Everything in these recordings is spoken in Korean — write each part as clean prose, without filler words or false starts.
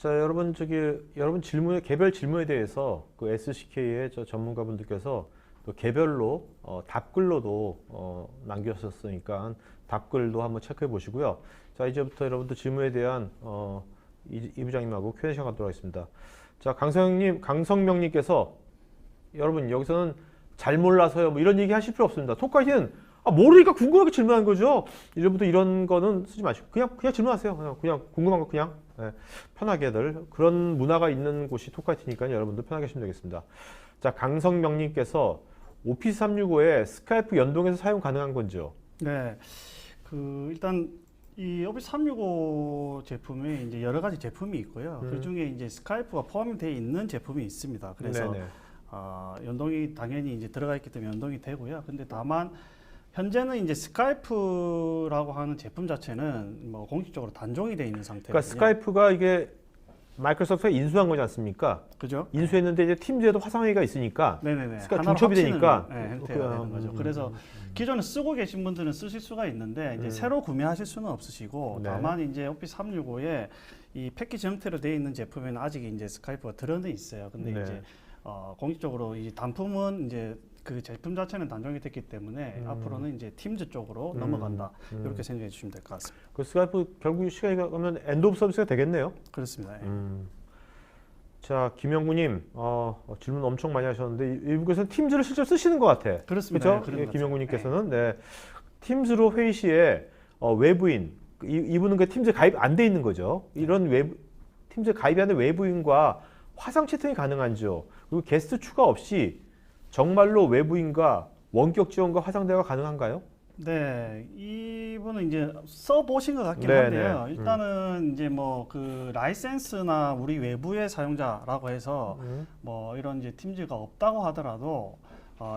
자, 여러분 여러분 질문에 개별 질문에 대해서 그 SCK의 저 전문가분들께서 또 개별로 답글로도 남겨주셨으니까 답글도 한번 체크해 보시고요. 자, 이제부터 여러분들 질문에 대한 이 부장님하고 Q&A 시간 갖도록 하겠습니다. 자, 강성명님께서 여러분 여기서는 잘 몰라서요 뭐 이런 얘기 하실 필요 없습니다. 톡카이는 모르니까 궁금하게 질문하는 거죠. 이제부터 이런 거는 쓰지 마시고 그냥 질문하세요. 그냥 궁금한 거 그냥 편하게들 그런 문화가 있는 곳이 톡카이트니까 여러분들 편하게 하시면 되겠습니다. 자, 강성명님께서 오피스 365에 스카이프 연동해서 사용 가능한 건지요? 네, 일단 이 오피스 365 제품에 이제 여러 가지 제품이 있고요. 그 중에 이제 스카이프가 포함이 되어 있는 제품이 있습니다. 그래서 연동이 당연히 이제 들어가 있기 때문에 연동이 되고요. 근데 다만 현재는 이제 스카이프라고 하는 제품 자체는 뭐 공식적으로 단종이 되어 있는 상태거든요. 그러니까 스카이프가 이게 마이크로소프트가 인수한 거지 않습니까? 그죠? 인수했는데 이제 팀즈에도 화상회의가 있으니까 네네네. 중첩이 되니까 형태가 되는 거죠. 그래서 기존에 쓰고 계신 분들은 쓰실 수가 있는데 이제 새로 구매하실 수는 없으시고 다만 이제 오피스 365에 이 패키지 형태로 되어 있는 제품에는 아직 이제 스카이프가 들어는 있어요. 근데 이제 공식적으로 이 단품은 이제 그 제품 자체는 단종이 됐기 때문에 앞으로는 이제 팀즈 쪽으로 넘어간다 이렇게 생각해 주시면 될 것 같습니다. 그 스카이프 결국 시간이 가면 엔드 오브 서비스가 되겠네요. 그렇습니다. 자, 김영구님 질문 엄청 많이 하셨는데 이분께서는 팀즈를 실제로 쓰시는 것 같아. 그렇습니다. 그렇죠? 김영구님께서는 팀즈로 회의 시에 외부인 이분은 그 팀즈 가입 안 돼 있는 거죠. 이런 팀즈 가입하는 외부인과 화상 채팅이 가능한지요? 그리고 게스트 추가 없이 정말로 외부인과 원격 지원과 화상 대화가 가능한가요? 네, 이분은 이제 써보신 것 같긴 한데요. 일단은 이제 뭐 그 라이센스나 우리 외부의 사용자라고 해서 뭐 이런 이제 팀즈가 없다고 하더라도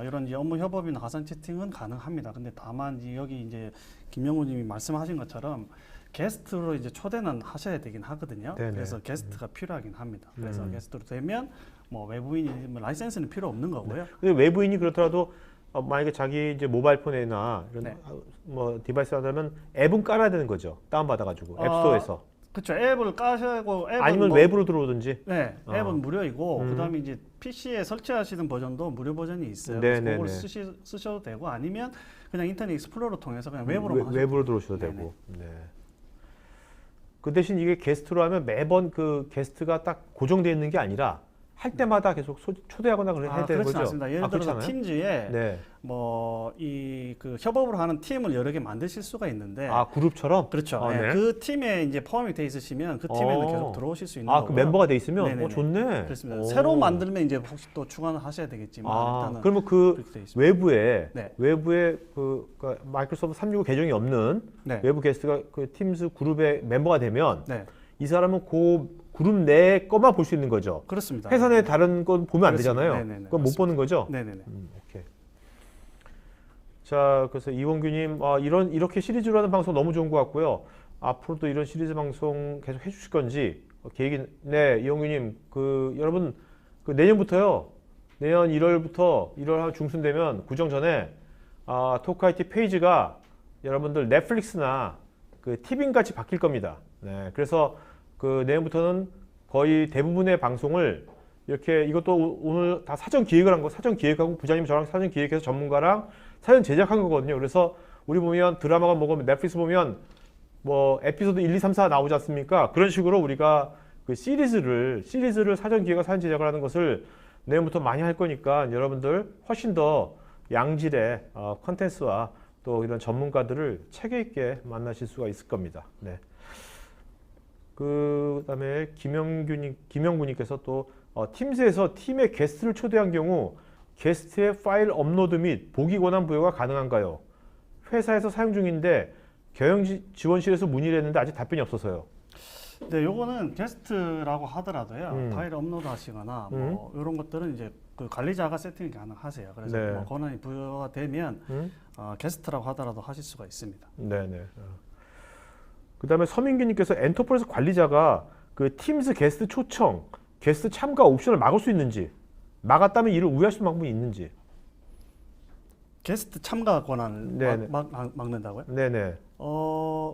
이런 이제 업무 협업이나 화상 채팅은 가능합니다. 근데 다만 여기 이제 김영우님이 말씀하신 것처럼 게스트로 이제 초대는 하셔야 되긴 하거든요. 그래서 게스트가 필요하긴 합니다. 그래서 게스트로 되면 뭐 외부인이 뭐 라이센스는 필요 없는 거고요. 근데 외부인이 그렇더라도 만약에 자기 이제 모바일 폰이나 이런 뭐 디바이스 하려면 앱은 깔아야 되는 거죠. 다운 받아가지고 앱스토어에서. 그렇죠. 앱을 까셔고 아니면 외부로 들어오든지. 네, 앱은 무료이고 그다음에 이제 PC에 설치하시는 버전도 무료 버전이 있어요. 그래서 그걸 쓰셔도 되고 아니면 그냥 인터넷 익스플로러 통해서 그냥 외부로 들어오셔도 되고. 그 대신 이게 게스트로 하면 매번 그 게스트가 딱 고정되어 있는 게 아니라 할 때마다 계속 초대하거나 해야 되는 거죠? 않습니다. 예를 들어서 팀즈에 뭐 이 그 협업을 하는 팀을 여러 개 만드실 수가 있는데 그룹처럼? 그렇죠. 그 팀에 이제 포함이 돼 있으시면 그 팀에는 계속 들어오실 수 있는 거고요. 그 멤버가 돼 있으면 좋네. 그렇습니다. 새로 만들면 이제 혹시 또 추가는 하셔야 되겠지만 일단은 그러면 그 외부에 그 마이크로소프트 365 계정이 없는 외부 게스트가 그 팀즈 그룹의 멤버가 되면 이 사람은 그 그룹 내 것만 볼 수 있는 거죠. 그렇습니다. 회사 내 다른 건 보면 안 되잖아요. 그건 못 보는 거죠. 오케이. 자, 그래서 이원규님, 이렇게 시리즈로 하는 방송 너무 좋은 것 같고요. 앞으로도 이런 시리즈 방송 계속 해주실 건지 계획이 이원규님, 여러분 내년부터요. 내년 1월부터 1월 중순 되면 구정 전에 토크IT 페이지가 여러분들 넷플릭스나 그 티빙 같이 바뀔 겁니다. 그래서 내년부터는 거의 대부분의 방송을 이렇게 이것도 오늘 다 사전 기획을 한 거, 사전 기획하고 부장님 저랑 사전 기획해서 전문가랑 사전 제작한 거거든요. 그래서 우리 보면 드라마가 뭐고 넷플릭스 보면 뭐 에피소드 1, 2, 3, 4 나오지 않습니까? 그런 식으로 우리가 그 시리즈를 사전 기획과 사전 제작을 하는 것을 내년부터 많이 할 거니까 여러분들 훨씬 더 양질의 컨텐츠와 또 이런 전문가들을 체계 있게 만나실 수가 있을 겁니다. 그다음에 김영구님께서 또 팀즈에서 팀의 게스트를 초대한 경우 게스트의 파일 업로드 및 보기 권한 부여가 가능한가요? 회사에서 사용 중인데 경영 지원실에서 문의를 했는데 아직 답변이 없어서요. 네, 요거는 게스트라고 하더라도요. 파일 업로드 하시거나 뭐 이런 것들은 이제 그 관리자가 세팅이 가능하세요. 그래서 뭐 권한이 부여가 되면 게스트라고 하더라도 하실 수가 있습니다. 그 다음에 서민규님께서 엔터프라이즈 관리자가 그 팀즈 게스트 초청, 게스트 참가 옵션을 막을 수 있는지, 막았다면 이를 우회할 수 있는 방법이 있는지. 게스트 참가 권한을 막는다고요? 네네.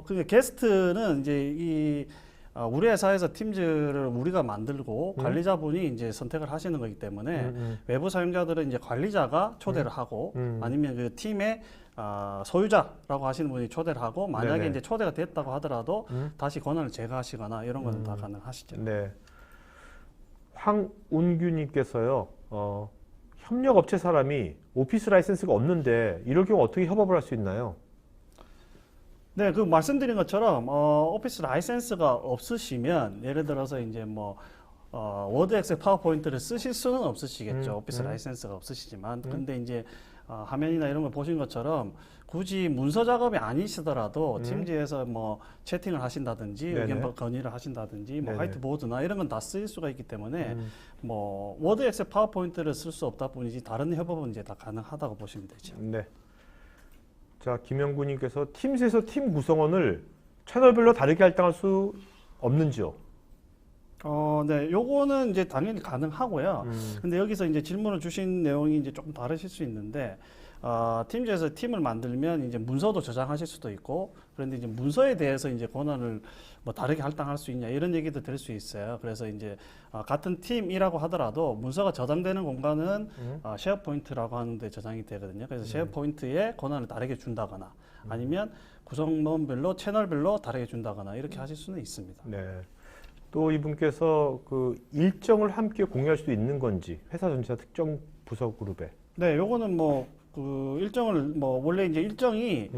그게 게스트는 이제 우리 회사에서 팀즈를 우리가 만들고 관리자분이 이제 선택을 하시는 거기 때문에 외부 사용자들은 이제 관리자가 초대를 하고 아니면 그 팀의 소유자라고 하시는 분이 초대를 하고 만약에 네네. 이제 초대가 됐다고 하더라도 다시 권한을 제거하시거나 이런 건 다 가능하시죠. 네. 황운규님께서요. 협력업체 사람이 오피스 라이센스가 없는데 이럴 경우 어떻게 협업을 할 수 있나요? 네, 그 말씀드린 것처럼 오피스 라이센스가 없으시면 예를 들어서 이제 뭐 워드, 엑셀, 파워포인트를 쓰실 수는 없으시겠죠. 오피스 라이센스가 없으시지만 근데 이제 화면이나 이런 걸 보신 것처럼 굳이 문서 작업이 아니시더라도 팀즈에서 뭐 채팅을 하신다든지 네네. 의견 건의를 하신다든지 뭐 네네. 화이트보드나 이런 건 다 쓰일 수가 있기 때문에 뭐 워드, 엑셀, 파워포인트를 쓸 수 없다 뿐이지 다른 협업은 이제 다 가능하다고 보시면 되죠. 네. 자, 김영구님께서 팀스에서 팀 구성원을 채널별로 다르게 할당할 수 없는지요? 네, 요거는 이제 당연히 가능하고요. 근데 여기서 이제 질문을 주신 내용이 이제 조금 다르실 수 있는데, 팀즈에서 팀을 만들면 이제 문서도 저장하실 수도 있고, 그런데 이제 문서에 대해서 이제 권한을 뭐 다르게 할당할 수 있냐 이런 얘기도 들 수 있어요. 그래서 이제 같은 팀이라고 하더라도 문서가 저장되는 공간은 쉐어포인트라고 하는데 저장이 되거든요. 그래서 쉐어포인트에 권한을 다르게 준다거나 아니면 구성원별로 채널별로 다르게 준다거나 이렇게 하실 수는 있습니다. 네. 또 이분께서 그 일정을 함께 공유할 수도 있는 건지 회사 전체와 특정 부서 그룹에. 네, 요거는 뭐 그 일정을 뭐 원래 이제 일정이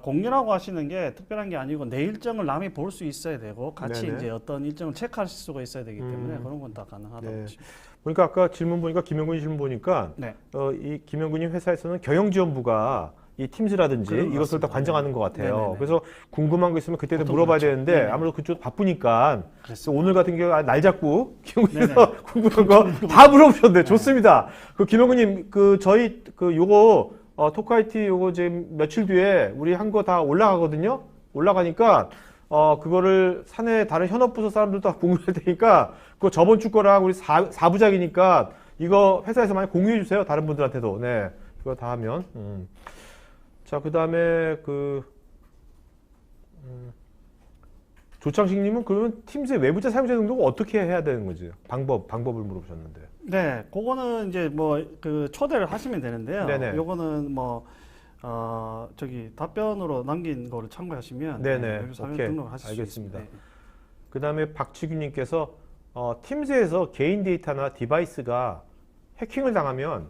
공유라고 하시는 게 특별한 게 아니고 내 일정을 남이 볼 수 있어야 되고 같이 네네. 이제 어떤 일정을 체크하실 수가 있어야 되기 때문에 그런 건 다 가능하다고 네. 보시면. 보니까 아까 질문 보니까 김영군 질문 보니까 네. 이 김영군님 회사에서는 경영지원부가 이 팀즈라든지 그런 것 이것을 다 같습니다. 관장하는 것 같아요. 네네네. 그래서 궁금한 거 있으면 그때도 보통 물어봐야 그렇죠. 되는데 네네. 아무래도 그쪽 바쁘니까 그래서 그렇습니다. 오늘 같은 경우 날 잡고 김영군에서 네네. 궁금한 거 다 물어보셨네. 좋습니다. 그 김영군님 그 저희 그 요거 토크아이티 요거 지금 며칠 뒤에 우리 한 거 다 올라가거든요. 올라가니까 그거를 사내 다른 현업부서 사람들도 다 공유할 테니까 그거 저번 주 거랑 우리 4부작이니까 이거 회사에서 많이 공유해 주세요. 다른 분들한테도. 네. 그거 다 하면. 자, 그다음에 조창식님은 그러면 팀즈의 외부자 사용자 등록을 어떻게 해야 되는 거지? 방법을 물어보셨는데. 네, 그거는 이제 뭐 그 초대를 하시면 되는데요. 네네. 요거는 뭐 저기 답변으로 남긴 거를 참고하시면 네네. 외부 사용 오케이. 등록을 하실 알겠습니다. 수 있습니다. 그다음에 박치규님께서 팀즈에서 개인 데이터나 디바이스가 해킹을 당하면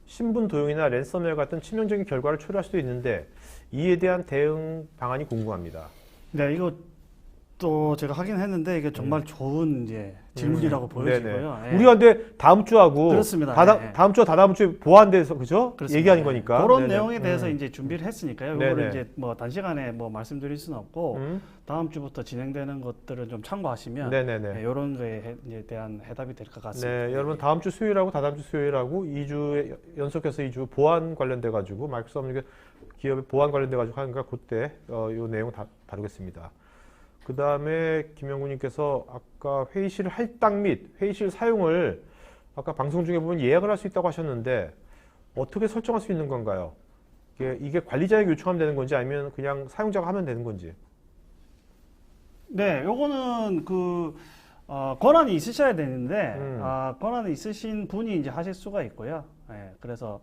신분 도용이나 랜섬웨어 같은 치명적인 결과를 초래할 수도 있는데 이에 대한 대응 방안이 궁금합니다. 네, 이거 또 제가 하긴 했는데 이게 정말 좋은 이제 질문이라고 보여지고요. 네네. 예. 우리가 근데 다음 주하고 그렇습니다. 다음 주와 다다음 주에 보완돼서 그죠? 그렇습니다. 얘기하는 거니까. 그런 네네. 내용에 대해서 이제 준비를 했으니까요. 네네. 이거를 이제 뭐 단시간에 뭐 말씀드릴 수는 없고 음. 다음 주부터 진행되는 것들을 좀 참고하시면 네네네. 이런 거에 대한 해답이 될 것 같습니다. 네, 여러분 다음 주 수요일하고 다다음 주 수요일하고 2주 연속해서 2주 보안 관련돼 가지고 마이크로소프트 기업의 보안 관련돼 가지고 하니까 그때 요 내용 다루겠습니다. 그 다음에 김영구님께서 아까 회의실 할당 및 회의실 사용을 아까 방송 중에 보면 예약을 할 수 있다고 하셨는데 어떻게 설정할 수 있는 건가요? 이게 관리자에게 요청하면 되는 건지 아니면 그냥 사용자가 하면 되는 건지? 네, 요거는 그 권한이 있으셔야 되는데 권한이 있으신 분이 이제 하실 수가 있고요. 예, 그래서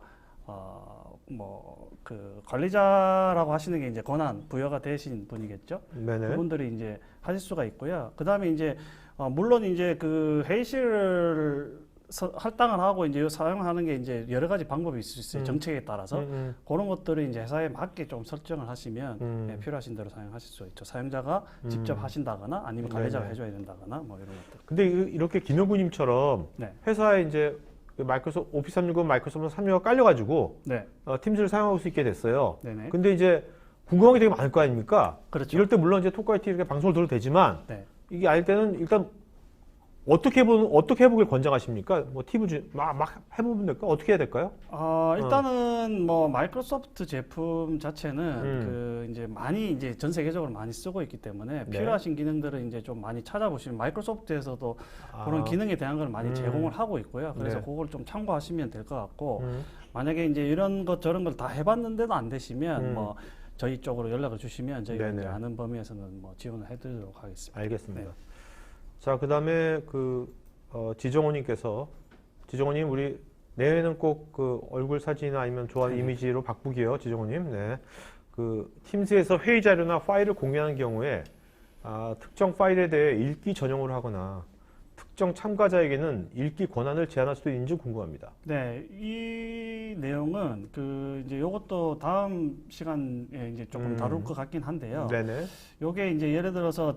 뭐 그 관리자라고 하시는 게 이제 권한 부여가 되신 분이겠죠. 네네. 그분들이 이제 하실 수가 있고요. 그 다음에 이제 물론 이제 그 회의실을 할당을 하고 이제 사용하는 게 이제 여러 가지 방법이 있을 수 있어요. 정책에 따라서 그런 것들을 이제 회사에 맞게 좀 설정을 하시면 예, 필요하신 대로 사용하실 수 있죠. 사용자가 직접 하신다거나 아니면 관리자가 네네. 해줘야 된다거나 뭐 이런 것들. 근데 이렇게 김영구님처럼 네. 회사에 이제 마이크로소프트 오피스 365, 마이크로소프트 365가 깔려가지고 네. 팀즈를 사용할 수 있게 됐어요. 네네. 근데 이제 궁금한 게 되게 많을 거 아닙니까? 그렇죠. 이럴 때 물론 이제 토크아이티 이렇게 방송을 들어도 되지만 네. 이게 아닐 때는 일단 어떻게 해보길 권장하십니까? 뭐 팁을 막 해보면 될까? 어떻게 해야 될까요? 일단은 뭐 마이크로소프트 제품 자체는 음. 그 이제 많이 이제 전 세계적으로 많이 쓰고 있기 때문에 네. 필요하신 기능들을 이제 좀 많이 찾아보시면 마이크로소프트에서도 그런 기능에 대한 걸 많이 제공을 하고 있고요. 그래서 네. 그걸 좀 참고하시면 될 것 같고 음. 만약에 이제 이런 것 저런 걸 다 해봤는데도 안 되시면 음. 뭐 저희 쪽으로 연락을 주시면 저희가 네네. 이제 아는 범위에서는 뭐 지원을 해드리도록 하겠습니다. 알겠습니다. 네. 자, 그다음에 지정호님 우리 내년에는 꼭 그 얼굴 사진이나 아니면 좋아하는 네. 이미지로 바꾸기요, 지정호님. 네. 그 팀즈에서 회의 자료나 파일을 공유하는 경우에 특정 파일에 대해 읽기 전용으로 하거나 특정 참가자에게는 읽기 권한을 제한할 수도 있는지 궁금합니다. 네, 이 내용은 이제 요것도 다음 시간에 이제 조금 다룰 것 같긴 한데요. 네네. 요게 이제 예를 들어서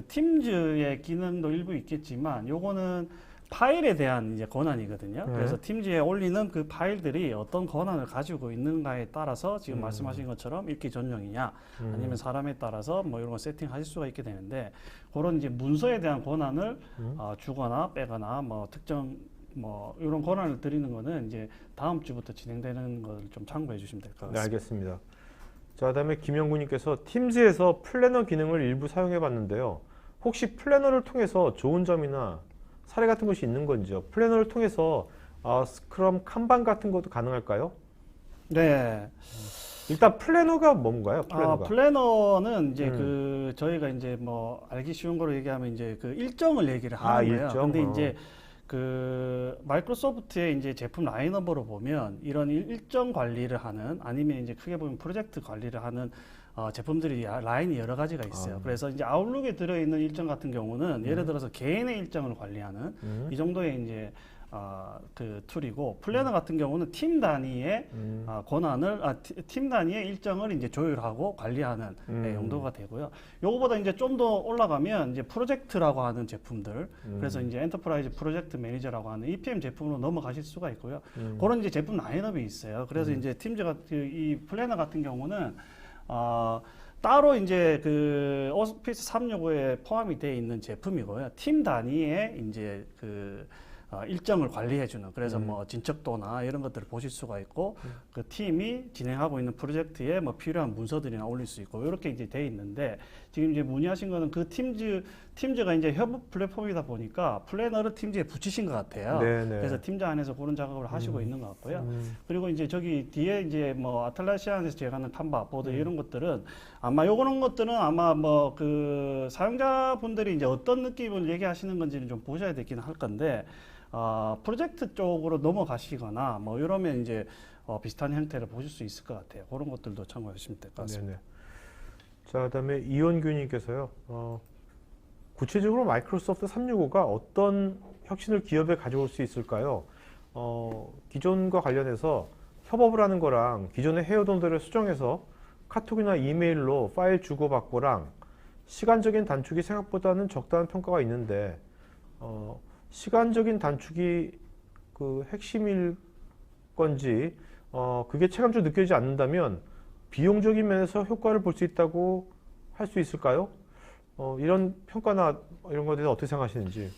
팀즈의 기능도 일부 있겠지만 요거는 파일에 대한 이제 권한이거든요. 네. 그래서 팀즈에 올리는 그 파일들이 어떤 권한을 가지고 있는가에 따라서 지금 음. 말씀하신 것처럼 읽기 전용이냐 아니면 사람에 따라서 뭐 이런 거 세팅하실 수가 있게 되는데 그런 이제 문서에 대한 권한을 주거나 빼거나 뭐 특정 뭐 이런 권한을 드리는 거는 이제 다음 주부터 진행되는 걸 좀 참고해 주시면 될 것 네, 같습니다. 알겠습니다. 자, 그다음에 김영구님께서 팀즈에서 플래너 기능을 일부 사용해 봤는데요. 혹시 플래너를 통해서 좋은 점이나 사례 같은 것이 있는 건지요? 플래너를 통해서 스크럼 칸반 같은 것도 가능할까요? 네. 일단 플래너가 뭔가요? 플래너가. 플래너는 이제 저희가 이제 뭐 알기 쉬운 거로 얘기하면 이제 일정을 얘기를 하는 거예요. 일정? 근데 이제 마이크로소프트의 이제 제품 라인업으로 보면 이런 일정 관리를 하는 아니면 이제 크게 보면 프로젝트 관리를 하는 제품들이 라인이 여러 가지가 있어요. 그래서 이제 아웃룩에 들어있는 일정 같은 경우는 예를 들어서 개인의 일정을 관리하는 이 정도의 이제 툴이고 플래너 같은 경우는 팀 단위의 권한을 팀 단위의 일정을 이제 조율하고 관리하는 용도가 되고요. 요거보다 이제 좀 더 올라가면 이제 프로젝트라고 하는 제품들 그래서 이제 엔터프라이즈 프로젝트 매니저라고 하는 EPM 제품으로 넘어가실 수가 있고요. 그런 이제 제품 라인업이 있어요. 그래서 이제 팀즈가 이 플래너 같은 경우는 따로 이제 오피스 365에 포함이 되어 있는 제품이고요. 팀 단위의 이제 일정을 관리해주는 그래서 뭐 진척도나 이런 것들을 보실 수가 있고 그 팀이 진행하고 있는 프로젝트에 뭐 필요한 문서들이나 올릴 수 있고 이렇게 이제 돼 있는데 지금 이제 문의하신 거는 팀즈가 이제 협업 플랫폼이다 보니까 플래너를 팀즈에 붙이신 것 같아요. 네네. 그래서 팀즈 안에서 그런 작업을 하시고 있는 것 같고요. 그리고 이제 저기 뒤에 이제 뭐 아틀라시안에서 제공하는 칸바 보드 이런 것들은 아마 요런 것들은 아마 뭐 사용자분들이 이제 어떤 느낌을 얘기하시는 건지는 좀 보셔야 되긴 할 건데. 프로젝트 쪽으로 넘어가시거나 뭐 이러면 이제 비슷한 형태를 보실 수 있을 것 같아요. 그런 것들도 참고해 주시면 될 것 같습니다. 네네. 자, 그다음에 이원규님께서요. 구체적으로 마이크로소프트 365가 어떤 혁신을 기업에 가져올 수 있을까요? 기존과 관련해서 협업을 하는 거랑 기존의 해오던 대로 수정해서 카톡이나 이메일로 파일 주고받고랑 시간적인 단축이 생각보다는 적다는 평가가 있는데 시간적인 단축이 핵심일 건지 그게 체감적으로 느껴지지 않는다면 비용적인 면에서 효과를 볼 수 있다고 할 수 있을까요? 이런 평가나 이런 것에 대해서 어떻게 생각하시는지.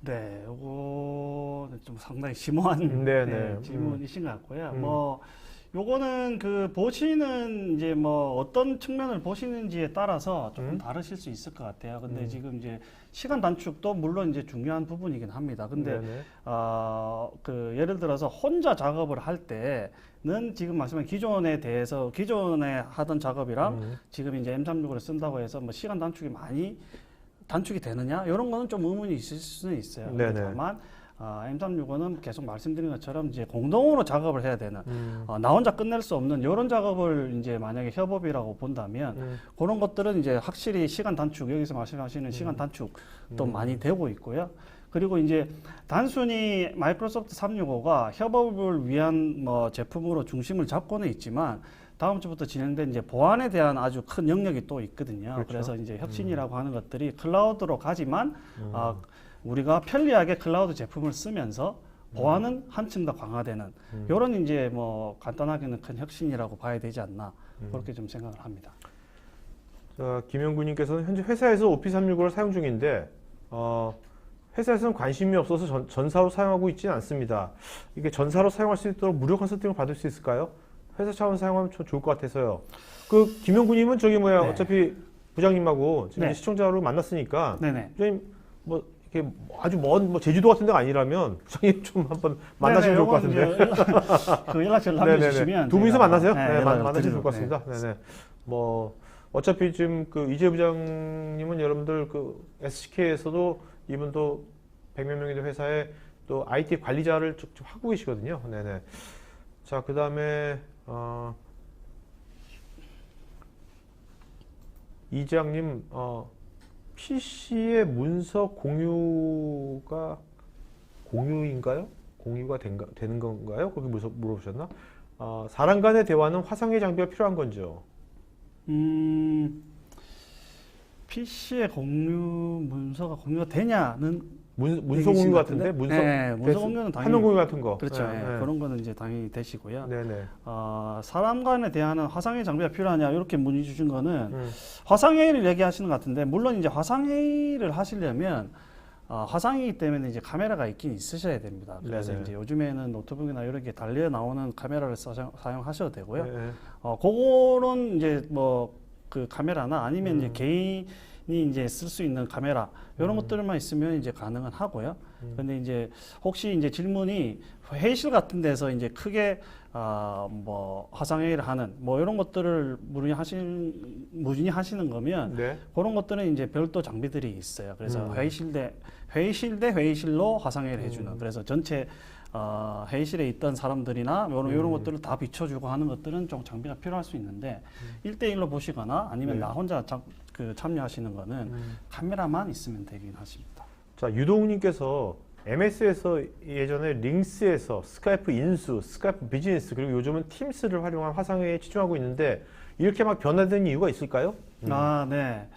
네, 요거 좀 상당히 심오한 질문이신 것 같고요. 뭐 요거는 보시는 이제 뭐 어떤 측면을 보시는지에 따라서 조금 다르실 수 있을 것 같아요. 근데 지금 이제 시간 단축도 물론 이제 중요한 부분이긴 합니다. 근데 예를 들어서 혼자 작업을 할 때는 지금 말씀한 기존에 하던 작업이랑 지금 이제 M365를 쓴다고 해서 뭐 시간 단축이 많이 단축이 되느냐 이런 거는 좀 의문이 있을 수는 있어요. 다만 M365는 계속 말씀드린 것처럼 이제 공동으로 작업을 해야 되는 나 혼자 끝낼 수 없는 이런 작업을 이제 만약에 협업이라고 본다면 그런 것들은 이제 확실히 시간 단축 여기서 말씀하시는 시간 단축도 많이 되고 있고요. 그리고 이제 단순히 마이크로소프트 365가 협업을 위한 뭐 제품으로 중심을 잡고는 있지만 다음 주부터 진행된 이제 보안에 대한 아주 큰 영역이 또 있거든요. 그렇죠. 그래서 이제 혁신이라고 하는 것들이 클라우드로 가지만 우리가 편리하게 클라우드 제품을 쓰면서 보안은 한층 더 강화되는 이런 이제 뭐 간단하게는 큰 혁신이라고 봐야 되지 않나 그렇게 좀 생각을 합니다. 자, 김영구님께서는 현재 회사에서 오피스 365를 사용 중인데 회사에서는 관심이 없어서 전사로 사용하고 있지는 않습니다. 이게 전사로 사용할 수 있도록 무료 컨설팅을 받을 수 있을까요? 회사 차원 사용하면 좀 좋을 것 같아서요. 김영구님은 어차피 부장님하고 지금 시청자로 만났으니까 부장님 뭐 이렇게 아주 먼 제주도 같은 데가 아니라면 부장님 좀 한번 만나시면 좋을 것 같은데. 연락처를 남겨주시면 두 분이서 만나세요. 네, 만나시면 좋을 것 같습니다. 네네. 어차피 지금 그 이재 부장님은 여러분들 그 SK에서도 이분도 100몇 명의 회사에 또 IT 관리자를 쭉 하고 계시거든요. 네네. 자, 그 다음에 이장님, PC의 문서 공유가 공유인가요? 공유가 되는 건가요? 그렇게 물어보셨나? 사람 간의 대화는 화상의 장비가 필요한 건죠. PC의 공유 문서가 공유가 되냐는 문서 공유 같은데? 네, 문서 공유는 당연히 화면 공유 같은 거. 그렇죠. 네, 예, 네. 그런 거는 이제 당연히 되시고요. 네네. 사람 간에 대하는 화상회의 장비가 필요하냐 이렇게 문의 주신 거는 화상회의를 얘기하시는 것 같은데 물론 이제 화상회의를 하시려면 화상이기 때문에 이제 카메라가 있긴 있으셔야 됩니다. 그래서 네네. 이제 요즘에는 노트북이나 이런 게 달려 나오는 카메라를 사용하셔도 되고요. 네. 그거는 이제 뭐 그 카메라나 아니면 이제 개인이 이제 쓸 수 있는 카메라 이런 것들만 있으면 이제 가능은 하고요. 근데 이제 혹시 이제 질문이 회의실 같은 데서 이제 크게 뭐 화상회의를 하는 뭐 이런 것들을 문의하시는 거면 네. 그런 것들은 이제 별도 장비들이 있어요. 그래서 회의실 대 회의실로 화상회의를 해주는. 그래서 전체 회의실에 있던 사람들이나 이런 것들을 다 비춰주고 하는 것들은 좀 장비가 필요할 수 있는데 1대1로 보시거나 아니면 나 혼자 참여하시는 거는 카메라만 있으면 되긴 하십니다. 자, 유동욱님께서 MS에서 예전에 링스에서 스카이프 인수, 스카이프 비즈니스 그리고 요즘은 팀스를 활용한 화상회의에 집중하고 있는데 이렇게 막 변화된 이유가 있을까요? 네.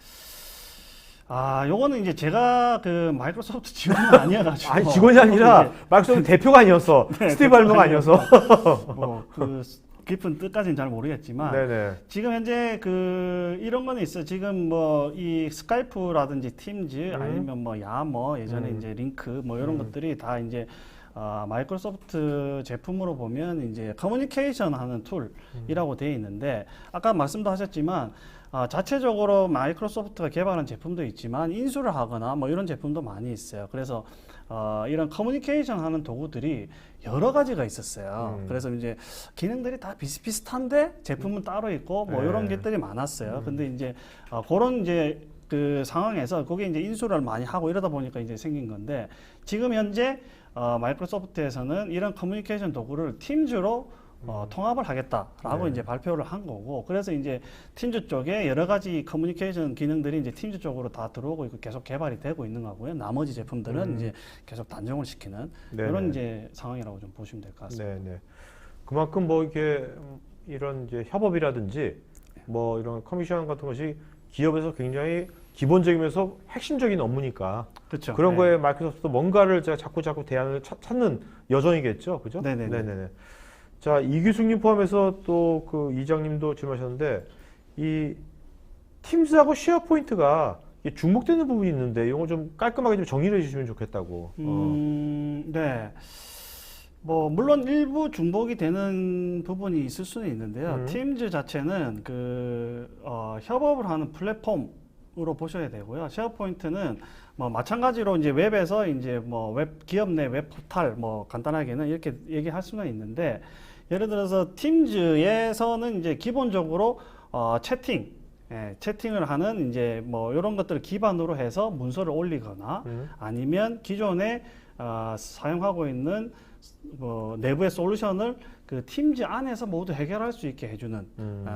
요거는 이제 제가 그 마이크로소프트 직원은 아니어가지고. 아니, 직원이 아니라 마이크로소프트 대표가 아니어서 스티브 발머가 아니어서. 그 깊은 뜻까지는 잘 모르겠지만 네네. 지금 현재 그 이런 거는 있어요. 지금 뭐 이 스카이프라든지 팀즈 아니면 뭐 야머 예전에 이제 링크 뭐 이런 것들이 다 이제 마이크로소프트 제품으로 보면 이제 커뮤니케이션 하는 툴이라고 되어 있는데 아까 말씀도 하셨지만 자체적으로 마이크로소프트가 개발한 제품도 있지만 인수를 하거나 뭐 이런 제품도 많이 있어요. 그래서 이런 커뮤니케이션 하는 도구들이 여러 가지가 있었어요. 그래서 이제 기능들이 다 비슷비슷한데 제품은 따로 있고 뭐 이런 것들이 많았어요. 근데 이제 그런 이제 그 상황에서 그게 이제 인수를 많이 하고 이러다 보니까 이제 생긴 건데 지금 현재 마이크로소프트에서는 이런 커뮤니케이션 도구를 팀즈로 통합을 하겠다라고 이제 발표를 한 거고, 그래서 이제 팀즈 쪽에 여러 가지 커뮤니케이션 기능들이 이제 팀즈 쪽으로 다 들어오고 있고 계속 개발이 되고 있는 거고요. 나머지 제품들은 이제 계속 단종을 시키는 이런 이제 상황이라고 좀 보시면 될 것 같습니다. 네네. 그만큼 뭐 이게 이런 이제 협업이라든지 뭐 이런 커미션 같은 것이 기업에서 굉장히 기본적이면서 핵심적인 업무니까 그렇죠. 그런 거에 마이크로소프트도 뭔가를 제가 자꾸 대안을 찾는 여정이겠죠, 그죠? 네네네. 자, 이규숙님 포함해서 또 그 이장님도 질문하셨는데 이 팀즈하고 쉐어포인트가 중복되는 부분이 있는데 이거 좀 깔끔하게 좀 정리를 해주시면 좋겠다고. 네. 뭐 물론 일부 중복이 되는 부분이 있을 수는 있는데요. 팀즈 자체는 그 협업을 하는 플랫폼으로 보셔야 되고요. 쉐어포인트는 뭐 마찬가지로 이제 웹에서 이제 뭐 웹 기업 내 웹 포탈 뭐 간단하게는 이렇게 얘기할 수는 있는데 예를 들어서 팀즈에서는 이제 기본적으로 채팅을 하는 이제 뭐 이런 것들을 기반으로 해서 문서를 올리거나 아니면 기존에 사용하고 있는 뭐 내부의 솔루션을 그 팀즈 안에서 모두 해결할 수 있게 해주는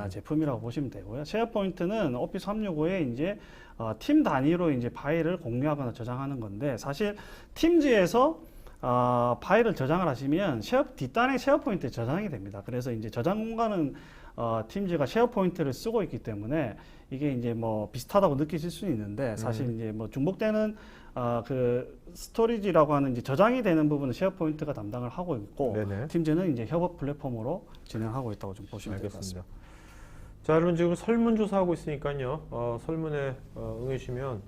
제품이라고 보시면 되고요. 쉐어포인트는 오피스 365에 이제 팀 단위로 이제 파일을 공유하거나 저장하는 건데 사실 팀즈에서 파일을 저장을 하시면 뒷단에 쉐어포인트에 저장이 됩니다. 그래서 이제 저장 공간은 팀즈가 쉐어포인트를 쓰고 있기 때문에 이게 이제 뭐 비슷하다고 느끼실 수는 있는데 사실 이제 뭐 중복되는 그 스토리지라고 하는 이제 저장이 되는 부분은 쉐어포인트가 담당을 하고 있고 팀즈는 이제 협업 플랫폼으로 진행하고 있다고 좀 보시면 될 것 같습니다. 자, 여러분 지금 설문조사하고 있으니까요. 설문에 응해주시면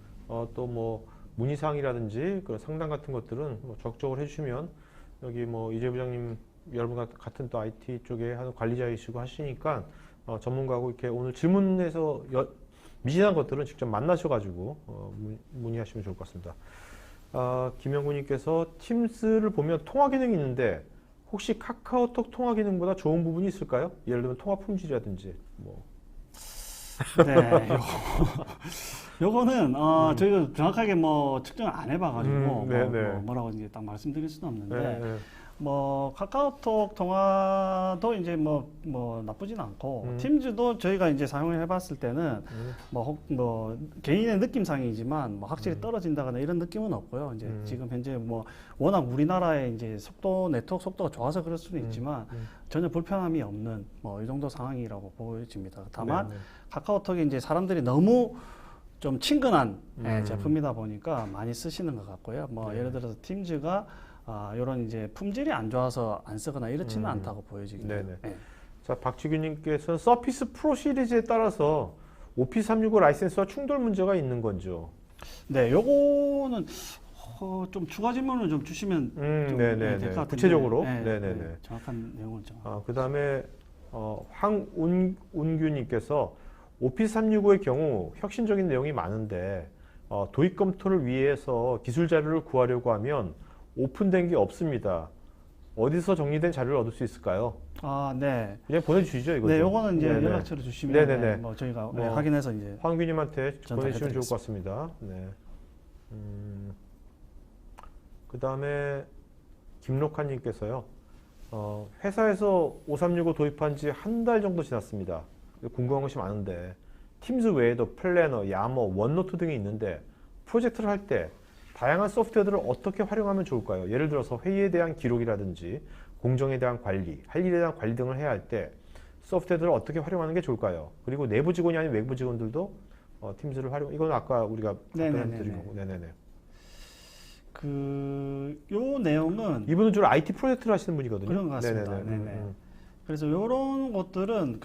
또 뭐 문의사항이라든지 그런 상담 같은 것들은 뭐 적극적으로 해주시면 여기 뭐 이재 부장님 여러분 같은 또 IT 쪽에 하는 관리자이시고 하시니까 전문가하고 이렇게 오늘 질문에서 미진한 것들은 직접 만나셔가지고 문의하시면 좋을 것 같습니다. 김영구님께서 팀스를 보면 통화 기능이 있는데 혹시 카카오톡 통화 기능보다 좋은 부분이 있을까요? 예를 들면 통화 품질이라든지 뭐. 네, 요거는 저희가 정확하게 뭐 측정을 안 해봐가지고 네네. 뭐라고 이제 딱 말씀드릴 수는 없는데 네, 네. 뭐 카카오톡 통화도 이제 뭐 나쁘진 않고 팀즈도 저희가 이제 사용을 해봤을 때는 뭐 개인의 느낌상이지만 뭐 확실히 떨어진다거나 이런 느낌은 없고요. 이제 지금 현재 뭐 워낙 우리나라의 이제 네트워크 속도가 좋아서 그럴 수는 있지만 전혀 불편함이 없는 뭐 이 정도 상황이라고 보여집니다. 다만 네, 네. 카카오톡이 이제 사람들이 너무 좀 친근한 제품이다 보니까 많이 쓰시는 것 같고요. 뭐 예를 들어서 팀즈가 이런 이제 품질이 안 좋아서 안 쓰거나 이렇지는 않다고 보여지긴 해요. 네네. 네. 자, 박지균님께서는 서피스 프로 시리즈에 따라서 오피스 365 라이센스와 충돌 문제가 있는 건죠. 네, 요거는 좀 추가 질문을 좀 주시면 좀 네네네. 될 것 같은데. 구체적으로. 네, 네네네. 네, 정확한 내용을 좀. 그 다음에 황운규님께서 오피스 365의 경우 혁신적인 내용이 많은데 도입 검토를 위해서 기술 자료를 구하려고 하면 오픈된 게 없습니다. 어디서 정리된 자료를 얻을 수 있을까요? 네. 그냥 보내주시죠, 이거. 네, 요거는 이제 네네. 연락처를 주시면 네네네. 뭐 저희가 뭐 확인해서 이제 황규님한테 보내주시면 좋을 전달해드리겠습니다. 것 같습니다. 네. 그 다음에 김록환님께서요. 회사에서 5365 도입한 지 한 달 정도 지났습니다. 궁금한 것이 많은데 팀즈 외에도 플래너, 야머, 원노트 등이 있는데 프로젝트를 할 때 다양한 소프트웨어들을 어떻게 활용하면 좋을까요? 예를 들어서 회의에 대한 기록이라든지 공정에 대한 관리, 할 일에 대한 관리 등을 해야 할 때 소프트웨어들을 어떻게 활용하는 게 좋을까요? 그리고 내부 직원이 아닌 외부 직원들도 팀즈를 활용. 이건 아까 우리가 답변해 드린 거고. 네네네. 요 내용은 이분은 주로 IT 프로젝트를 하시는 분이거든요. 그런 것 같습니다. 네네네. 네네. 그래서 이런 것들은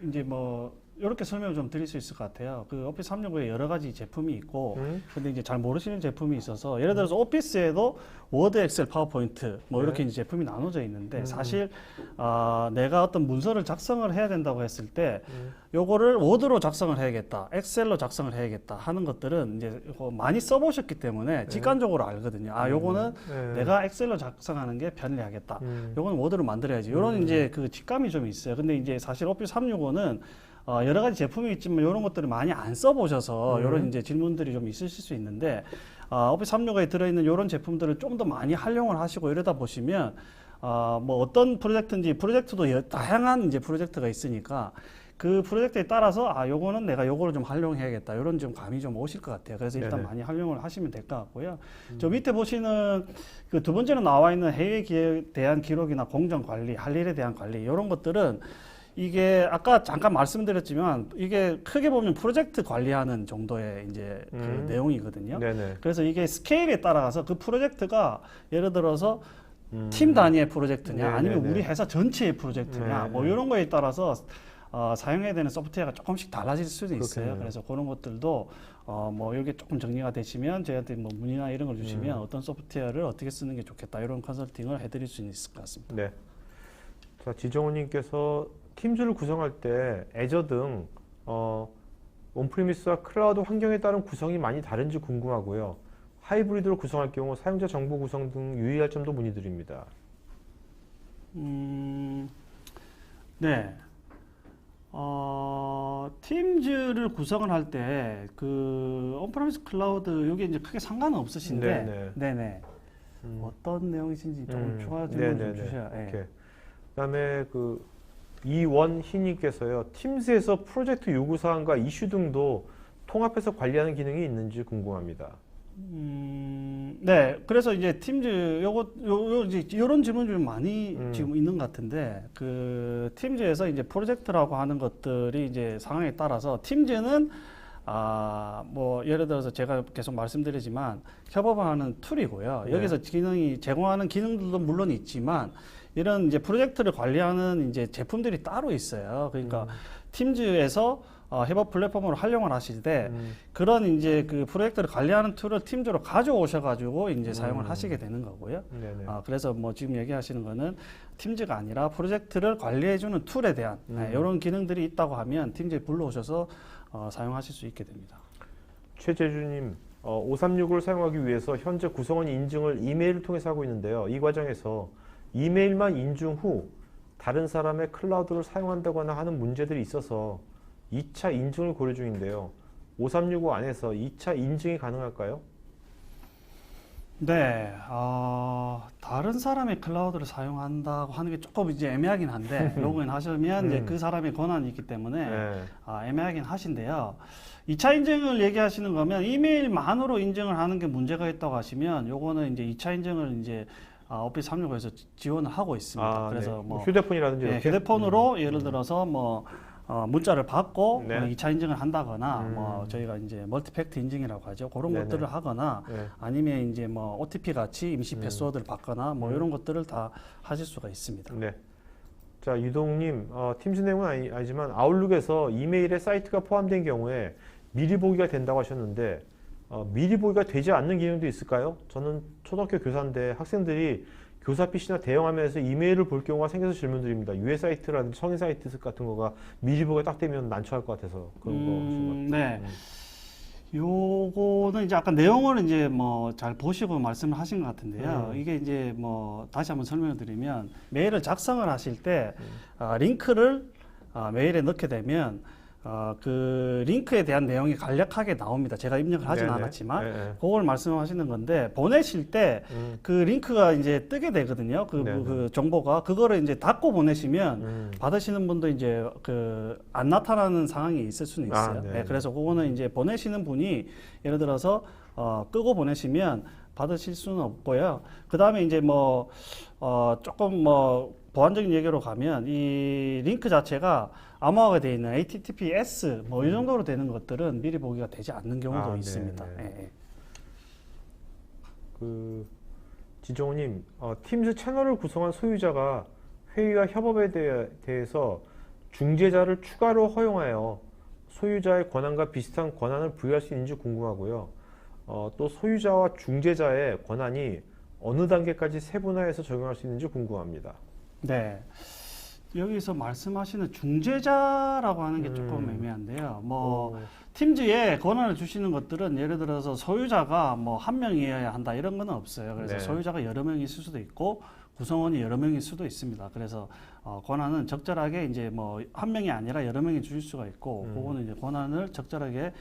이제 뭐 이렇게 설명을 좀 드릴 수 있을 것 같아요. 오피스 365에 여러 가지 제품이 있고, 근데 이제 잘 모르시는 제품이 있어서, 예를 들어서 오피스에도 워드, 엑셀, 파워포인트, 뭐 이렇게 이제 제품이 나눠져 있는데, 사실, 내가 어떤 문서를 작성을 해야 된다고 했을 때, 요거를 워드로 작성을 해야겠다, 엑셀로 작성을 해야겠다 하는 것들은 이제 많이 써보셨기 때문에 직관적으로 알거든요. 요거는 내가 엑셀로 작성하는 게 편리하겠다. 요거는 워드로 만들어야지. 요런 이제 그 직감이 좀 있어요. 근데 이제 사실 오피스 365는 여러 가지 제품이 있지만 이런 것들을 많이 안 써보셔서 이런 이제 질문들이 좀 있으실 수 있는데 오피스 365에 들어있는 이런 제품들을 좀 더 많이 활용을 하시고 이러다 보시면 뭐 어떤 프로젝트인지 프로젝트도 다양한 이제 프로젝트가 있으니까 그 프로젝트에 따라서 요거는 내가 요거를 좀 활용해야겠다 이런 좀 감이 좀 오실 것 같아요. 그래서 일단 네네. 많이 활용을 하시면 될 것 같고요. 저 밑에 보시는 그 두 번째로 나와 있는 회의에 대한 기록이나 공정 관리, 할 일에 대한 관리 이런 것들은 이게 아까 잠깐 말씀드렸지만 이게 크게 보면 프로젝트 관리하는 정도의 이제 그 내용이거든요. 네네. 그래서 이게 스케일에 따라서 그 프로젝트가 예를 들어서 팀 단위의 프로젝트냐 아니면 네네네. 우리 회사 전체의 프로젝트냐 뭐 이런 거에 따라서 사용해야 되는 소프트웨어가 조금씩 달라질 수도 있어요. 그렇겠네요. 그래서 그런 것들도 뭐 이게 조금 정리가 되시면 저희한테 뭐 문의나 이런 걸 주시면 어떤 소프트웨어를 어떻게 쓰는 게 좋겠다 이런 컨설팅을 해드릴 수 있을 것 같습니다. 네. 자, 지정호님께서 팀즈를 구성할 때 애저 등 온프리미스와 클라우드 환경에 따른 구성이 많이 다른지 궁금하고요. 하이브리드로 구성할 경우 사용자 정보 구성 등 유의할 점도 문의드립니다. 네. 팀즈를 구성을 할 때 온프리미스 클라우드 여기 이제 크게 상관은 없으신데, 네네. 어떤 내용이신지 조금 추가 질문 좀 주셔야. 네. 그다음에 이원희님께서요. 팀즈에서 프로젝트 요구 사항과 이슈 등도 통합해서 관리하는 기능이 있는지 궁금합니다. 네. 그래서 이제 팀즈 이런 질문 좀 많이 지금 있는 것 같은데 팀즈에서 이제 프로젝트라고 하는 것들이 이제 상황에 따라서 팀즈는 뭐 예를 들어서 제가 계속 말씀드리지만 협업하는 툴이고요. 여기서 제공하는 기능들도 물론 있지만 이런 이제 프로젝트를 관리하는 이제 제품들이 따로 있어요. 그러니까 팀즈에서 협업 플랫폼으로 활용을 하실 때 그런 이제 그 프로젝트를 관리하는 툴을 팀즈로 가져오셔가지고 이제 사용을 하시게 되는 거고요. 그래서 뭐 지금 얘기하시는 거는 팀즈가 아니라 프로젝트를 관리해주는 툴에 대한 이런 기능들이 있다고 하면 팀즈에 불러오셔서 사용하실 수 있게 됩니다. 최재주님, 5365를 사용하기 위해서 현재 구성원 인증을 이메일을 통해서 하고 있는데요. 이 과정에서 이메일만 인증 후 다른 사람의 클라우드를 사용한다거나 하는 문제들이 있어서 2차 인증을 고려 중인데요. 5365 안에서 2차 인증이 가능할까요? 네, 다른 사람의 클라우드를 사용한다고 하는 게 조금 이제 애매하긴 한데, 로그인 하시면 이제 그 사람의 권한이 있기 때문에 네. 애매하긴 하신데요. 2차 인증을 얘기하시는 거면 이메일만으로 인증을 하는 게 문제가 있다고 하시면, 요거는 이제 2차 인증을 이제 오피스 365에서 지원을 하고 있습니다. 그래서 네. 뭐 휴대폰이라든지 예, 이렇게? 휴대폰으로 예를 들어서 뭐 문자를 받고 네. 2차 인증을 한다거나 뭐 저희가 이제 멀티팩트 인증이라고 하죠. 그런 네네. 것들을 하거나 네. 아니면 이제 뭐 OTP 같이 임시 패스워드를 받거나 뭐 이런 것들을 다 하실 수가 있습니다. 네. 자, 유동님, 팀즈 내용은 아니지만 아웃룩에서 이메일에 사이트가 포함된 경우에 미리 보기가 된다고 하셨는데 미리 보기가 되지 않는 기능도 있을까요? 저는 초등학교 교사인데 학생들이 교사 PC나 대형 화면에서 이메일을 볼 경우가 생겨서 질문드립니다. 유해 사이트라든지 성인 사이트 같은 거가 미리 보기가 딱 되면 난처할 것 같아서 그런 거. 네. 요거는 이제 아까 내용을 이제 뭐 잘 보시고 말씀을 하신 것 같은데요. 이게 이제 뭐 다시 한번 설명을 드리면 메일을 작성을 하실 때 링크를 메일에 넣게 되면 그 링크에 대한 내용이 간략하게 나옵니다. 제가 입력을 하진 네네. 않았지만 네네. 그걸 말씀하시는 건데 보내실 때 그 링크가 이제 뜨게 되거든요. 네네. 그 정보가 그거를 이제 닫고 보내시면 받으시는 분도 이제 그 안 나타나는 상황이 있을 수는 있어요. 네네. 네, 그래서 그거는 이제 보내시는 분이 예를 들어서 끄고 보내시면 받으실 수는 없고요. 그 다음에 이제 뭐 조금 뭐 보안적인 얘기로 가면 이 링크 자체가 암호화가 되어 있는 HTTPS 뭐 이 정도로 되는 것들은 미리 보기가 되지 않는 경우도 있습니다. 네네. 예, 예. 그 지종님, 팀즈 채널을 구성한 소유자가 회의와 협업에 대해서 중재자를 추가로 허용하여 소유자의 권한과 비슷한 권한을 부여할 수 있는지 궁금하고요. 또 소유자와 중재자의 권한이 어느 단계까지 세분화해서 적용할 수 있는지 궁금합니다. 네. 여기서 말씀하시는 중재자라고 하는 게 조금 애매한데요. 뭐 팀즈에 권한을 주시는 것들은 예를 들어서 소유자가 뭐 한 명이어야 한다 이런 건 없어요. 그래서 네. 소유자가 여러 명이 있을 수도 있고 구성원이 여러 명일 수도 있습니다. 그래서 권한은 적절하게 이제 뭐 한 명이 아니라 여러 명이 주실 수가 있고 그거는 이제 권한을 적절하게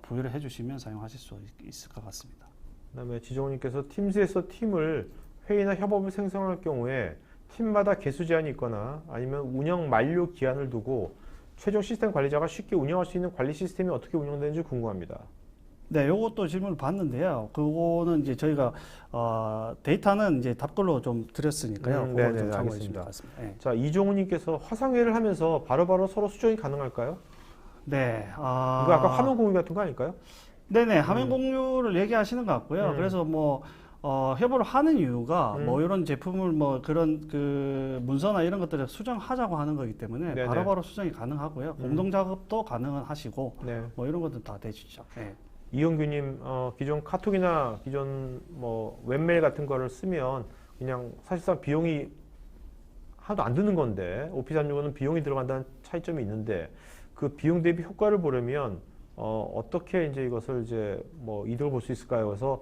부여를 해주시면 사용하실 수 있을 것 같습니다. 그다음에 지종님께서 팀즈에서 팀을 회의나 협업을 생성할 경우에 팀마다 개수 제한이 있거나 아니면 운영 만료 기한을 두고 최종 시스템 관리자가 쉽게 운영할 수 있는 관리 시스템이 어떻게 운영되는지 궁금합니다. 네, 요것도 질문을 받는데요. 그거는 이제 저희가 데이터는 이제 답글로 좀 드렸으니까요. 그걸 네네, 좀 참고해 주시면 알겠습니다. 같습니다. 네. 자, 이종우님께서 화상회의를 하면서 바로바로 서로 수정이 가능할까요? 네, 이거 아까 화면 공유 같은 거 아닐까요? 네네, 화면 공유를 얘기하시는 것 같고요. 그래서 뭐 협업을 하는 이유가 뭐 이런 제품을 뭐 그런 그 문서나 이런 것들을 수정하자고 하는 거기 때문에 네네. 바로바로 수정이 가능하고요. 공동 작업도 가능하시고 네. 뭐 이런 것들 다 되시죠. 네. 이영규님, 기존 카톡이나 기존 뭐 웹메일 같은 거를 쓰면 그냥 사실상 비용이 하나도 안 드는 건데 오피스 365는 비용이 들어간다는 차이점이 있는데 그 비용 대비 효과를 보려면 어떻게 이제 이것을 이제 뭐 이득을 볼 수 있을까요? 그래서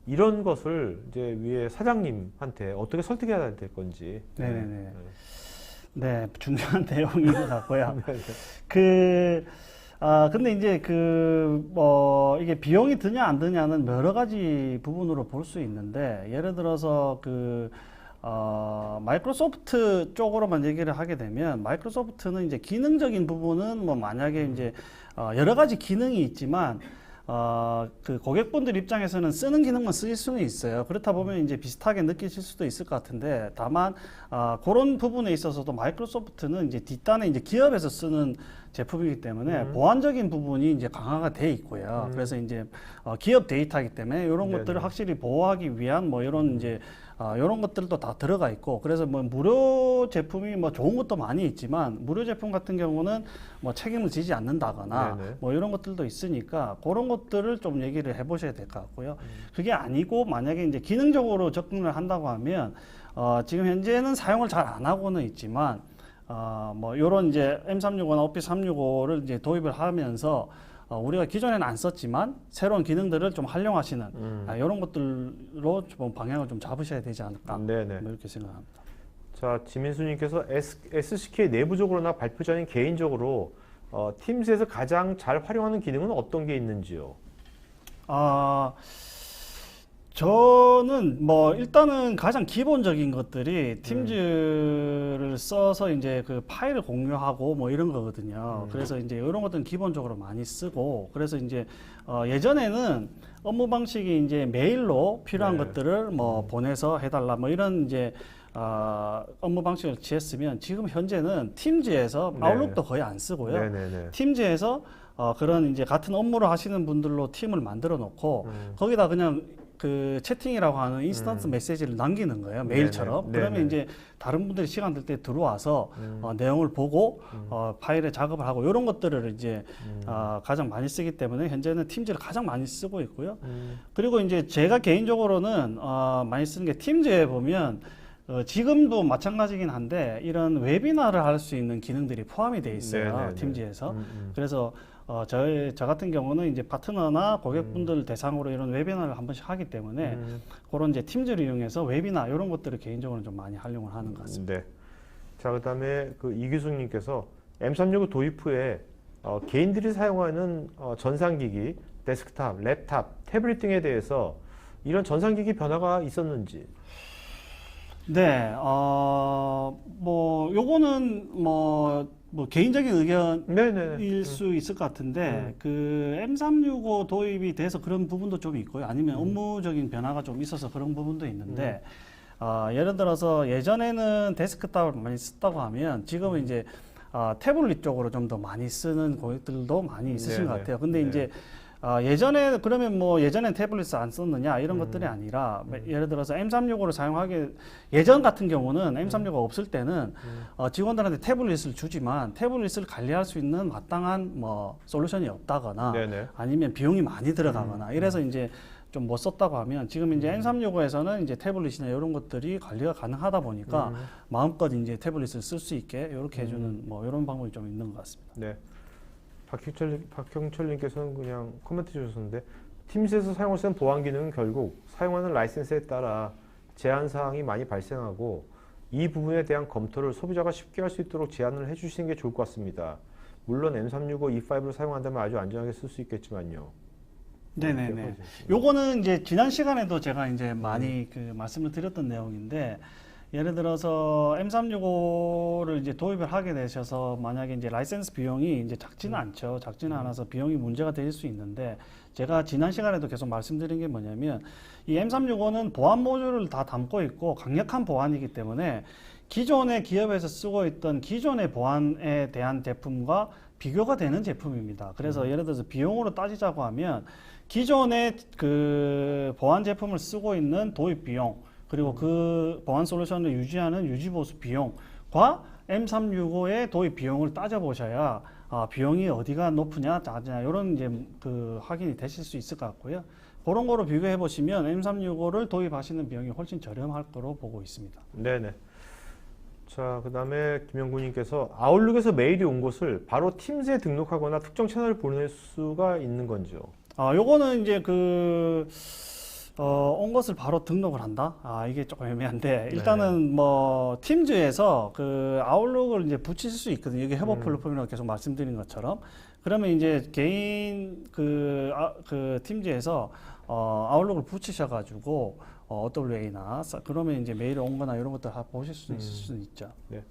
이런 것을 이제 위에 사장님한테 어떻게 설득해야 될 건지. 네네네. 네, 중요한 내용인 것 같고요. 네. 근데 이제 이게 비용이 드냐 안 드냐는 여러 가지 부분으로 볼 수 있는데, 예를 들어서 마이크로소프트 쪽으로만 얘기를 하게 되면, 마이크로소프트는 이제 기능적인 부분은 뭐 만약에 이제, 여러 가지 기능이 있지만, 고객분들 입장에서는 쓰는 기능만 쓰일 수는 있어요. 그렇다 보면 이제 비슷하게 느끼실 수도 있을 것 같은데, 다만, 그런 부분에 있어서도 마이크로소프트는 이제 뒷단에 이제 기업에서 쓰는 제품이기 때문에 보안적인 부분이 이제 강화가 돼 있고요. 그래서 이제 기업 데이터이기 때문에 이런 것들을 확실히 보호하기 위한 뭐 이런 이제 이런 것들도 다 들어가 있고, 그래서 뭐 무료 제품이 뭐 좋은 것도 많이 있지만 무료 제품 같은 경우는 뭐 책임을 지지 않는다거나 네네. 뭐 이런 것들도 있으니까 그런 것들을 좀 얘기를 해보셔야 될 것 같고요. 그게 아니고 만약에 이제 기능적으로 접근을 한다고 하면 지금 현재는 사용을 잘 안 하고는 있지만 뭐 이런 이제 M365나 오피스 365를 이제 도입을 하면서 우리가 기존에는 안 썼지만 새로운 기능들을 좀 활용하시는 이런 것들로 좀 방향을 좀 잡으셔야 되지 않을까 네네. 뭐 이렇게 생각합니다. 자, 지민수님께서 SCK 내부적으로나 발표자인 개인적으로 팀즈에서 가장 잘 활용하는 기능은 어떤 게 있는지요? 아, 저는 뭐 일단은 가장 기본적인 것들이 팀즈를 써서 이제 그 파일을 공유하고 뭐 이런 거거든요. 그래서 이제 이런 것들은 기본적으로 많이 쓰고, 그래서 이제 예전에는 업무 방식이 이제 메일로 필요한 네. 것들을 뭐 보내서 해달라 뭐 이런 이제 업무 방식을 취했으면, 지금 현재는 팀즈에서 네. 아웃룩도 거의 안 쓰고요. 네네네. 팀즈에서 그런 이제 같은 업무를 하시는 분들로 팀을 만들어 놓고 거기다 그냥 그 채팅이라고 하는 인스턴트 메시지를 남기는 거예요. 메일처럼. 네네. 그러면 네네. 이제 다른 분들이 시간 될 때 들어와서 내용을 보고 파일에 작업을 하고 이런 것들을 이제 가장 많이 쓰기 때문에 현재는 팀즈를 가장 많이 쓰고 있고요. 그리고 이제 제가 개인적으로는 많이 쓰는 게, 팀즈에 보면 지금도 마찬가지긴 한데 이런 웨비나를 할 수 있는 기능들이 포함이 되어 있어요. 네네네. 팀즈에서. 그래서 저 같은 경우는 이제 파트너나 고객분들 대상으로 이런 웨비나를 한 번씩 하기 때문에 그런 이제 팀즈를 이용해서 웨비나 이런 것들을 개인적으로 좀 많이 활용을 하는 것 같습니다. 네. 자, 그다음에 그 이규숙님께서 M365 도입 후에 개인들이 사용하는 전산기기, 데스크탑, 랩탑, 태블릿 등에 대해서 이런 전산기기 변화가 있었는지. 네, 뭐 요거는 뭐 개인적인 의견 네네. 일 수 있을 것 같은데 그 M365 도입이 돼서 그런 부분도 좀 있고요. 아니면 업무적인 변화가 좀 있어서 그런 부분도 있는데 예를 들어서 예전에는 데스크탑을 많이 썼다고 하면 지금은 이제 태블릿 쪽으로 좀 더 많이 쓰는 고객들도 많이 있으신 것 네네. 같아요. 근데 네. 이제 예전에 그러면 뭐 예전엔 태블릿을 안 썼느냐 이런 것들이 아니라 예를 들어서 M365를 사용하게, 예전 같은 경우는 M365가 없을 때는 직원들한테 태블릿을 주지만 태블릿을 관리할 수 있는 마땅한 뭐 솔루션이 없다거나 네네. 아니면 비용이 많이 들어가거나 이래서 이제 좀 못 썼다고 하면, 지금 이제 M365에서는 이제 태블릿이나 이런 것들이 관리가 가능하다 보니까 마음껏 이제 태블릿을 쓸 수 있게 이렇게 해주는 뭐 이런 방법이 좀 있는 것 같습니다. 네. 박형철님께서는 그냥 코멘트 주셨는데, 팀스에서 사용할 수 있는 보안 기능은 결국 사용하는 라이센스에 따라 제한 사항이 많이 발생하고, 이 부분에 대한 검토를 소비자가 쉽게 할 수 있도록 제안을 해주시는 게 좋을 것 같습니다. 물론 M365 E5를 사용한다면 아주 안전하게 쓸 수 있겠지만요. 네네네. 요거는 이제 지난 시간에도 제가 이제 많이 그 말씀을 드렸던 내용인데, 예를 들어서 M365를 이제 도입을 하게 되셔서 만약에 이제 라이센스 비용이 이제 작지는 않죠. 작지는 않아서 비용이 문제가 될 수 있는데, 제가 지난 시간에도 계속 말씀드린 게 뭐냐면, 이 M365는 보안 모듈을 다 담고 있고 강력한 보안이기 때문에 기존의 기업에서 쓰고 있던 기존의 보안에 대한 제품과 비교가 되는 제품입니다. 그래서 예를 들어서 비용으로 따지자고 하면 기존의 그 보안 제품을 쓰고 있는 도입 비용, 그리고 그 보안 솔루션을 유지하는 유지보수 비용과 M365의 도입 비용을 따져보셔야 비용이 어디가 높으냐 낮으냐 이런 이제 그 확인이 되실 수 있을 것 같고요. 그런 거로 비교해 보시면 M365를 도입하시는 비용이 훨씬 저렴할 거로 보고 있습니다. 네네. 자, 그 다음에 김영구님께서 아웃룩에서 메일이 온 것을 바로 팀즈에 등록하거나 특정 채널을 보낼 수가 있는 건지요? 요거는 이제 온 것을 바로 등록을 한다? 이게 조금 애매한데, 일단은 뭐, 팀즈에서 그 아웃룩을 이제 붙일 수 있거든요. 이게 협업 플랫폼이라고 계속 말씀드린 것처럼. 그러면 이제 개인 그 팀즈에서 아웃룩을 붙이셔가지고, OWA나, 그러면 이제 메일이 온 거나 이런 것들 다 보실 수 있을 수는 있죠. 네.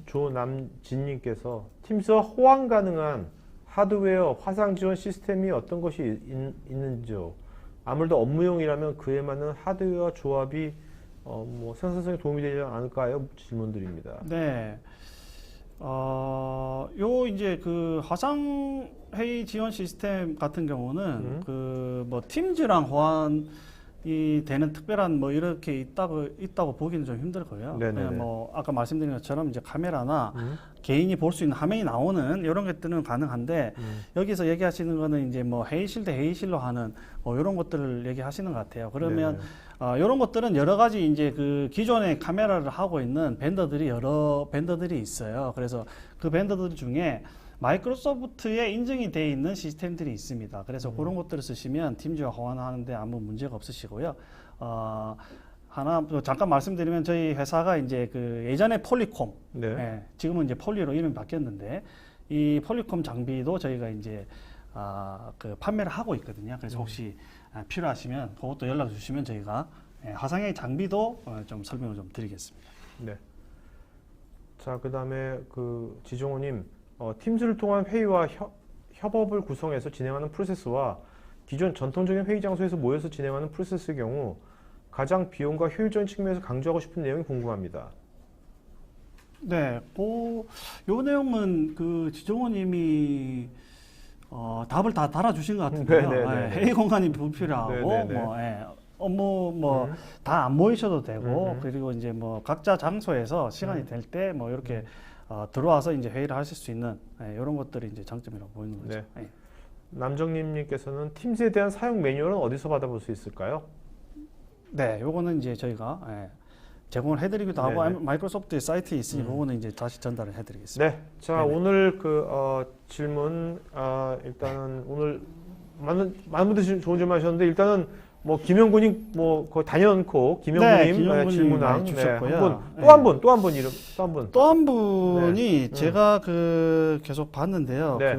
조남진님께서 팀스와 호환 가능한 하드웨어 화상 지원 시스템이 어떤 것이 있는지요? 아무래도 업무용이라면 그에 맞는 하드웨어 조합이 뭐 생산성에 도움이 되지 않을까요? 질문드립니다. 네. 요 이제 그 화상 회의 지원 시스템 같은 경우는 그 뭐 팀즈랑 호환이 되는 특별한 뭐 이렇게 있다고 보기는 좀 힘들 거예요. 네네네. 그냥 뭐 아까 말씀드린 것처럼 이제 카메라나 개인이 볼 수 있는 화면이 나오는 이런 것들은 가능한데, 여기서 얘기하시는 거는 이제 뭐 회의실 대 회의실로 하는 뭐 이런 것들을 얘기하시는 것 같아요. 그러면 이런 것들은 여러 가지 이제 그 기존의 카메라를 하고 있는 벤더들이 여러 벤더들이 있어요. 그래서 그 벤더들 중에 마이크로소프트에 인증이 되어 있는 시스템들이 있습니다. 그래서 그런 것들을 쓰시면 팀즈와 호환하는데 아무 문제가 없으시고요. 하나 또 잠깐 말씀드리면, 저희 회사가 이제 그 예전에 폴리콤, 네. 지금은 이제 폴리로 이름이 바뀌었는데, 이 폴리콤 장비도 저희가 이제 그 판매를 하고 있거든요. 그래서 혹시 필요하시면 그것도 연락 주시면 저희가 화상회의 장비도 좀 설명을 좀 드리겠습니다. 네. 자, 그다음에 그 지종호님, 팀즈를 통한 회의와 협업을 구성해서 진행하는 프로세스와 기존 전통적인 회의 장소에서 모여서 진행하는 프로세스의 경우 가장 비용과 효율적인 측면에서 강조하고 싶은 내용이 궁금합니다. 네, 요 내용은 그 지종호님이 답을 다 달아주신 것 같은데요. 네네네. 회의 공간이 불필요하고 네네네. 뭐 업무 뭐 다 안 모이셔도 되고 그리고 이제 뭐 각자 장소에서 시간이 될 때 뭐 이렇게 들어와서 이제 회의를 하실 수 있는 이런 것들이 이제 장점이라고 보이는 거죠. 네. 남정님께서는 팀즈에 대한 사용 매뉴얼은 어디서 받아볼 수 있을까요? 네, 요거는 이제 저희가 제공을 해드리기도 하고 네네. 마이크로소프트의 사이트에 있으니 그거는 이제 다시 전달을 해드리겠습니다. 네. 자, 네네. 오늘 그 질문 일단은 오늘 많은 분들이 좋은 질문 하셨는데 일단은 뭐 김영군이 뭐 거의 단연코 김영군님 김영군님 질문왕 많이 주셨고요. 또 한 분 이름 또 한 분. 또 한 분이 제가 그 계속 봤는데요. 네.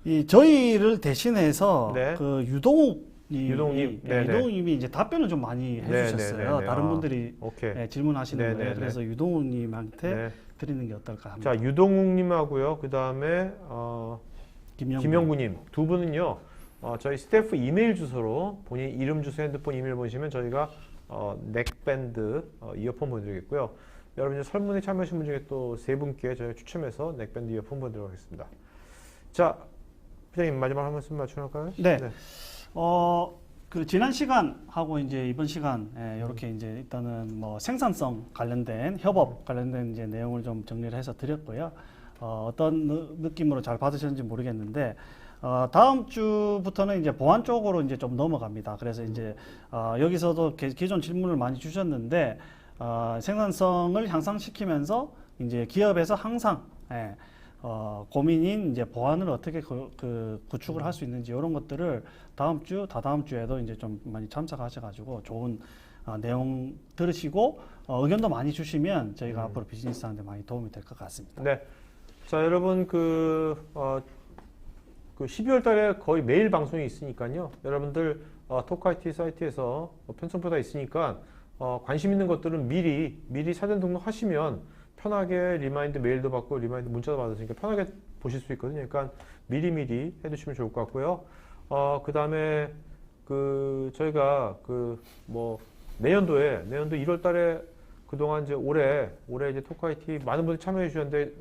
이 저희를 대신해서 네. 그 유동욱님이 네네. 유동욱님이 이제 답변을 좀 많이 해주셨어요. 네네네네. 다른 분들이 오케이. 질문하시는 네네네. 거예요. 그래서 유동욱님한테 네. 드리는 게 어떨까 합니다. 자, 유동욱님하고요. 그 다음에 김영구님 두 분은요. 저희 스태프 이메일 주소로 본인 이름, 주소, 핸드폰, 이메일 보내시면 저희가 넥밴드 이어폰 보내드리겠고요. 여러분 이제 설문에 참여하신 분 중에 또 세 분께 저희가 추첨해서 넥밴드 이어폰 보내드리도록 하겠습니다. 자, 부장님 마지막 한 말씀 맞춰볼까요? 네. 그 지난 시간하고 이제 이번 시간 이렇게 이제 일단은 뭐 생산성 관련된 협업 관련된 이제 내용을 좀 정리를 해서 드렸고요. 어떤 느낌으로 잘 받으셨는지 모르겠는데 다음 주부터는 이제 보안 쪽으로 이제 좀 넘어갑니다. 그래서 이제 여기서도 기존 질문을 많이 주셨는데 생산성을 향상시키면서 이제 기업에서 항상 고민인 이제 보안을 어떻게 구축을 할 수 있는지 이런 것들을 다음 주, 다다음 주에도 이제 좀 많이 참석하셔가지고 좋은 내용 들으시고 의견도 많이 주시면 저희가 앞으로 비즈니스하는데 많이 도움이 될 것 같습니다. 네. 자, 여러분 그 12월 달에 거의 매일 방송이 있으니까요. 여러분들 토크IT 사이트에서 편성표 다 있으니까 관심 있는 것들은 미리 사전 등록하시면 편하게 리마인드 메일도 받고 리마인드 문자도 받으시니까 편하게 보실 수 있거든요. 그러니까 미리 해두시면 좋을 것 같고요. 그 다음에 저희가 내년도 1월 달에 그동안 이제 올해 이제 토크IT 많은 분들이 참여해 주셨는데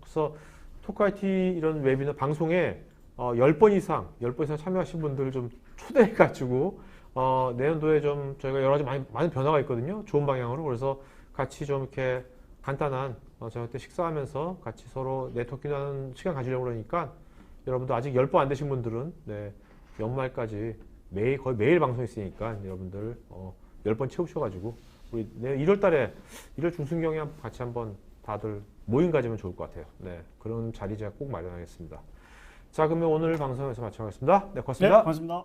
그래서 토크IT 이런 웨비너 방송에 10번 이상 참여하신 분들을 좀 초대해 가지고 내년도에 좀 저희가 여러 가지 많은 변화가 있거든요. 좋은 방향으로. 그래서 같이 좀 이렇게 간단한 저녁 때 식사하면서 같이 서로 네트워킹하는 시간 가지려고 그러니까 여러분도 아직 10번 안 되신 분들은 연말까지 거의 매일 방송 있으니까 여러분들 10번 채우셔가지고 우리 내년 1월 달에 1월 중순경에 같이 한번 다들 모임 가지면 좋을 것 같아요. 네, 그런 자리 제가 꼭 마련하겠습니다. 자, 그러면 오늘 방송에서 마치겠습니다. 네, 고맙습니다. 네, 고맙습니다.